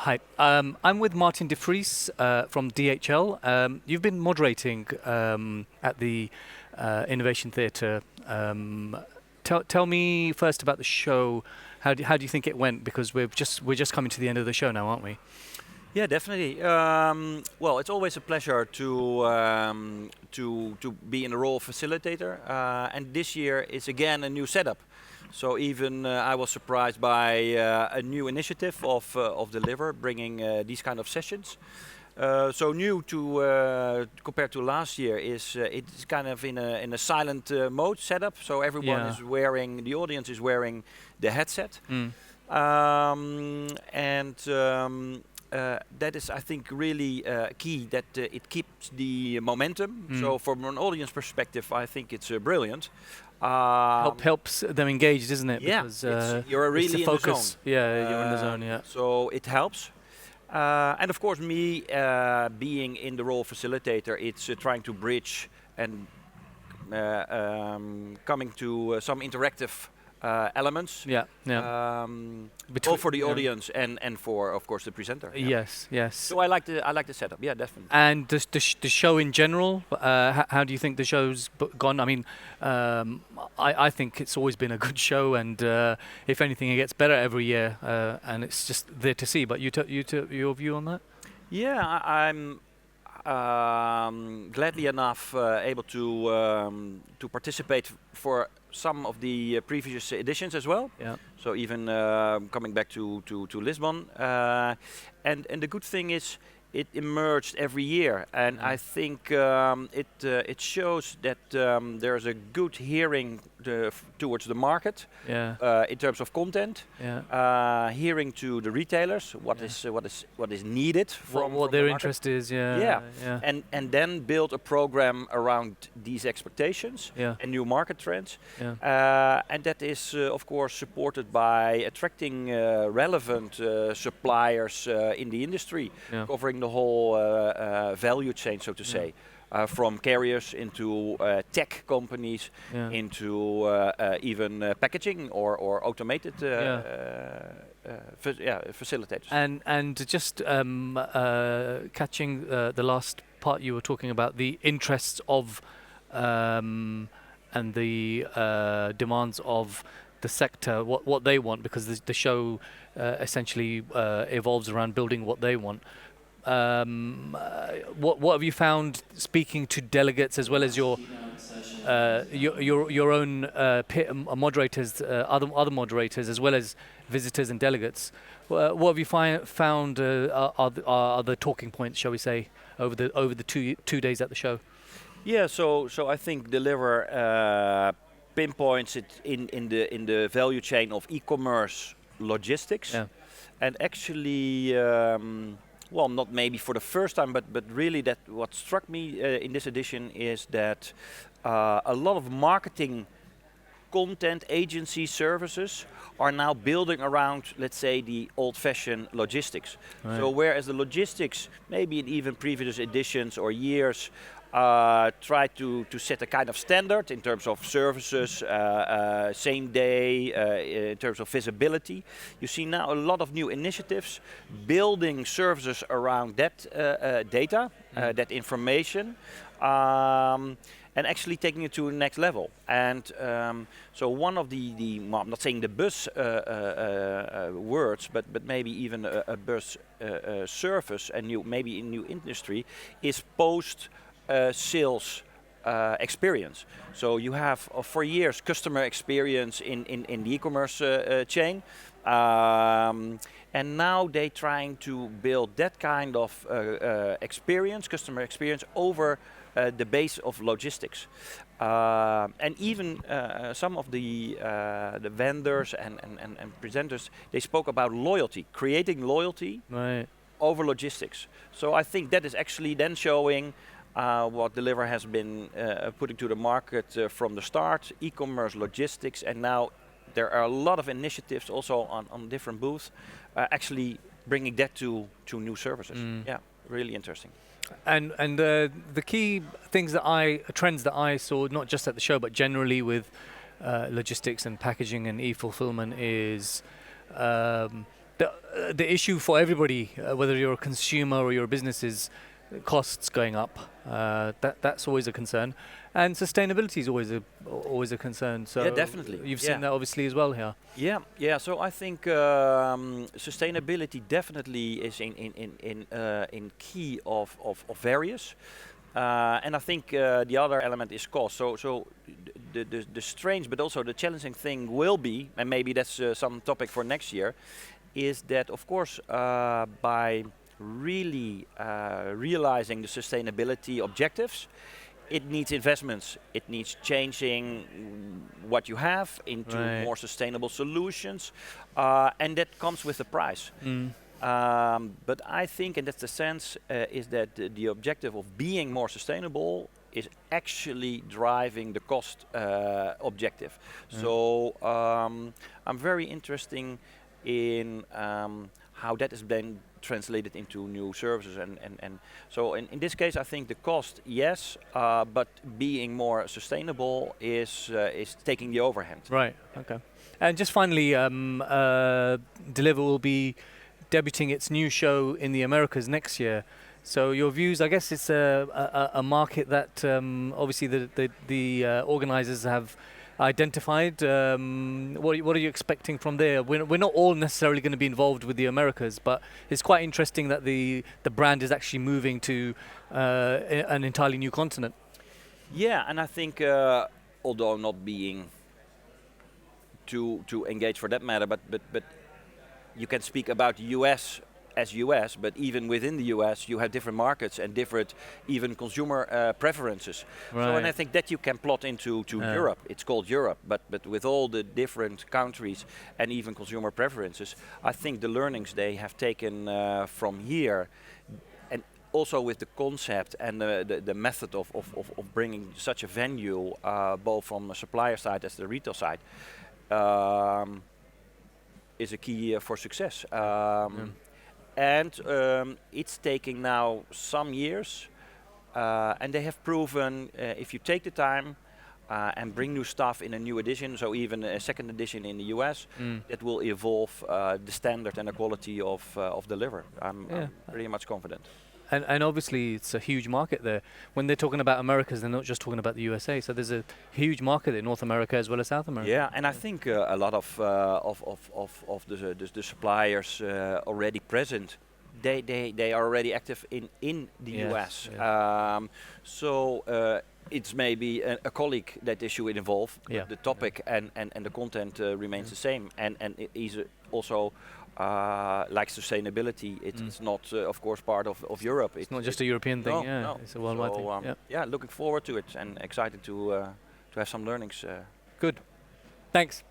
Hi, I'm with Martijn de Vries from DHL. You've been moderating at the Innovation Theatre. Tell me first about the show. How do you think it went? Because we're just coming to the end of the show now, aren't we? Yeah, definitely. Well, it's always a pleasure to be in the role of facilitator, and this year is again a new setup. So even I was surprised by a new initiative of Deliver, bringing these kind of sessions. So new to compared to last year is it's kind of in a silent mode setup. So everyone is wearing, the audience is wearing the headset, and that is, I think, really key, that it keeps the momentum. So from an audience perspective, I think it's brilliant. Helps them engaged, isn't it? Yeah, because you're really in the zone. Yeah, you're in the zone. Yeah. So it helps. And of course, me being in the role of facilitator, it's trying to bridge and coming to some interactive elements. Yeah, yeah. Both for the audience and for, of course, the presenter. Yes, yes. So I like the setup. Yeah, definitely. And the show in general, how do you think the show's gone? I mean, I think it's always been a good show, and if anything, it gets better every year, and it's just there to see. But your view on that? Yeah, I'm gladly enough able to participate for some of the previous editions as well. Yeah. So even coming back to Lisbon, and the good thing is it emerged every year, and I think it shows that there's a good hearing towards the market. Yeah. In terms of content. Yeah. Hearing to the retailers what is needed from what their the interest is. Yeah. Yeah. Yeah. And then build a program around these expectations. Yeah. And new market trends. Yeah. And that is of course supported by attracting relevant suppliers in the industry, covering the whole value chain, so to say. From carriers into tech companies, into even packaging or automated facilitators. And just catching the last part you were talking about, the interests of and the demands of the sector, what they want, because the show essentially evolves around building what they want. What have you found speaking to delegates as well as your own moderators, other moderators, as well as visitors and delegates? What have you found are the talking points, shall we say, over the two days at the show? Yeah, so I think Deliver pinpoints it in the value chain of e-commerce logistics, and actually. Well, not maybe for the first time, but really that what struck me in this edition is that a lot of marketing content agency services are now building around, let's say, the old-fashioned logistics. Right. So whereas the logistics, maybe in even previous editions or years, try to set a kind of standard in terms of services, same day, in terms of visibility. You see now a lot of new initiatives building services around that data, that information, and actually taking it to the next level. And so one of well, I'm not saying the buzz words, but maybe even a buzz service, maybe a new industry, is post sales experience. So you have for years customer experience in the e-commerce chain, and now they're trying to build that kind of customer experience over the base of logistics. And even some of the vendors and presenters, they spoke about loyalty, creating loyalty over logistics. So I think that is actually then showing what Deliver has been putting to the market from the start, e-commerce, logistics, and now there are a lot of initiatives also on different booths, actually bringing that to new services. Yeah, really interesting. And the key trends that I saw, not just at the show, but generally with logistics and packaging and e-fulfillment, is the issue for everybody, whether you're a consumer or you're a business, is costs going up. That's always a concern, and sustainability is always a concern. So Yeah, definitely. you've Yeah. seen that obviously as well here. Yeah, yeah. So I think sustainability definitely is in key of various, and I think the other element is cost. So the strange but also the challenging thing will be, and maybe that's some topic for next year, is that of course by really realizing the sustainability objectives, it needs investments. It needs changing what you have into Right. more sustainable solutions, and that comes with a price. Mm. But I think, and that's the sense, is that the objective of being more sustainable is actually driving the cost objective. So I'm very interested in how that is then translated into new services, and so in this case I think the cost, yes, but being more sustainable is taking the overhand. Right. Okay. And just finally, Deliver will be debuting its new show in the Americas next year. So your views? I guess it's a market that obviously the organizers have identified. What are you expecting from there? We're not all necessarily going to be involved with the Americas, but it's quite interesting that the brand is actually moving to an entirely new continent. Yeah, and I think although not being too engaged for that matter, but you can speak about US as US, but even within the US you have different markets and different even consumer preferences. Right. So, and I think that you can plot into Europe. It's called Europe, but with all the different countries and even consumer preferences, I think the learnings they have taken from here, and also with the concept and the method of bringing such a venue, both from the supplier side as the retail side, is a key for success. And it's taking now some years, and they have proven if you take the time and bring new stuff in a new edition, so even a second edition in the US, that will evolve the standard and the quality of Deliver. I'm pretty much confident. And obviously it's a huge market there. When they're talking about Americas, they're not just talking about the USA. So there's a huge market in North America as well as South America. Yeah, and I think a lot of the suppliers already present, they are already active in the Yes, US. yeah. So it's maybe a colleague that they should involve. Yeah. The topic and the content remains the same, and it is also like sustainability. It's not, of course, part of Europe. It's not just a European thing. No, no. It's a worldwide So, thing. yeah, looking forward to it and excited to have some learnings. Good. Thanks.